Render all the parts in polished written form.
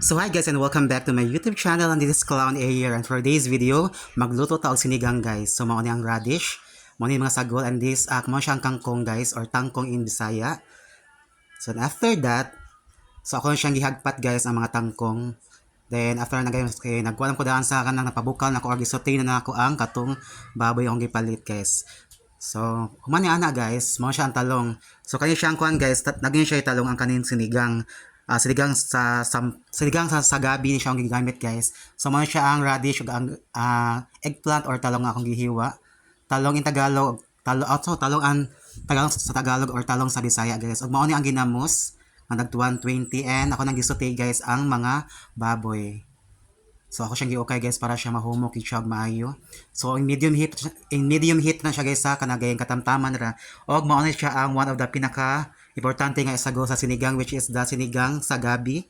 So hi guys and welcome back to my YouTube channel, and this is Clown Ayer, and for today's video, magluto ta og sinigang guys. So mao ni ang radish, mao ni mga sagol, and this mao siyang kangkong guys, or tangkong in Bisaya. So after that, so ako siyang gihagpat guys ang mga tangkong. Then after na guys, nagkuha ko daan sa kanang napabukal na ko or gisote na ako ang katong baboy akong gipalit guys. So human ni ana guys, mao siya ang talong. So kani siya ang kuan guys, naging siya talong ang kanin sinigang. Sinigang sa gabi ni siya ang gigamit guys. So mao siya ang radish ug ang eggplant or talong nga akong gihiwa. Talong in Tagalog, talong ang Tagalog sa Tagalog or talong sa Bisaya guys. Ug mao ni ang ginamos ang nag 120, and ako nang gisote guys ang mga baboy. So ako siyang giukay guys para siya mahumok siya maayo. So in medium heat na siya guys sa kanagayang katamtaman ra. Og mao ni siya ang one of the pinaka importante nga isago sa sinigang, which is the sinigang sa gabi.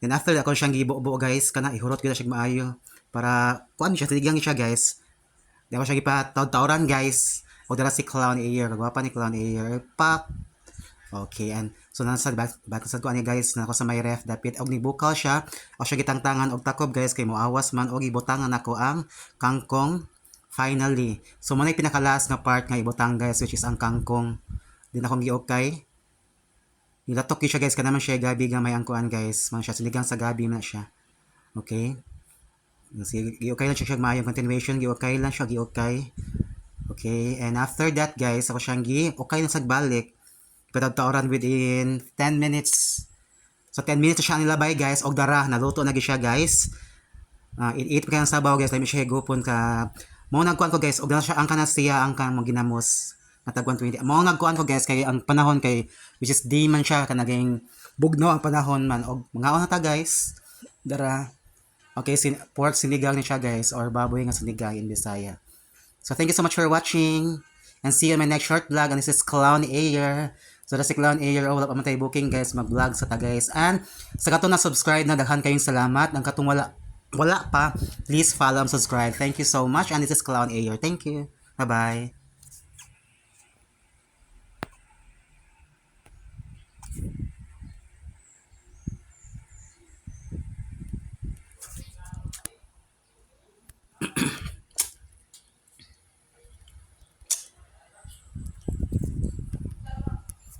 Then after ako siyang gibuo guys kana ihurot ko na siya maayo para kuan siya sinigang siya guys. Then ako siya gipataw-tawran guys. Og dala si Clown Ayer, gwapa ni Clown Ayer. Pak. Okay, and so nasa back sa ko ani guys na ako sa may ref dapit og nibukal siya. O siya gitangtangan og takob guys kay moawas man og ibutangan ako ang kangkong finally. So mo na pinakalas nga part nga ibutang guys, which is ang kangkong. Din akong giukay. Nilatok siya guys, kanaman siya gabi gamay ang kuan guys. Man siya siligang sa gabi na siya. Okay? Sige, giukay lang siya maayong continuation, giukay lang siya, giukay. Okay, and after that guys, ako siyang giukay na sagbalik. Patagtauran within 10 minutes. So 10 minutes siya nilabay guys, og dara, naluto na siya guys. Eat pa kayang sabaw guys, dahil siya higupon ka. Mao nagkuan ko guys, og dara siya ang kanasiya ang kanang ginamos. Natag 120. Mao nagkuan ko guys kay ang panahon kay which is di man siya kanaging bugno ang panahon man, og mga na ta guys. Dara. Okay, pork sinigang ni siya guys, or baboy nga sinigang in Bisaya. So thank you so much for watching, and see you in my next short vlog. And this is Clown Ayer. So that's si Clown Ayer, wala pa man tayo booking guys, mag-vlog sa ta guys. And sa katong na subscribe na, daghan kayong salamat. Ang katong wala pa, please follow and subscribe. Thank you so much, and this is Clown Ayer. Thank you. Bye-bye.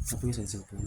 Apa yung sa cellphone?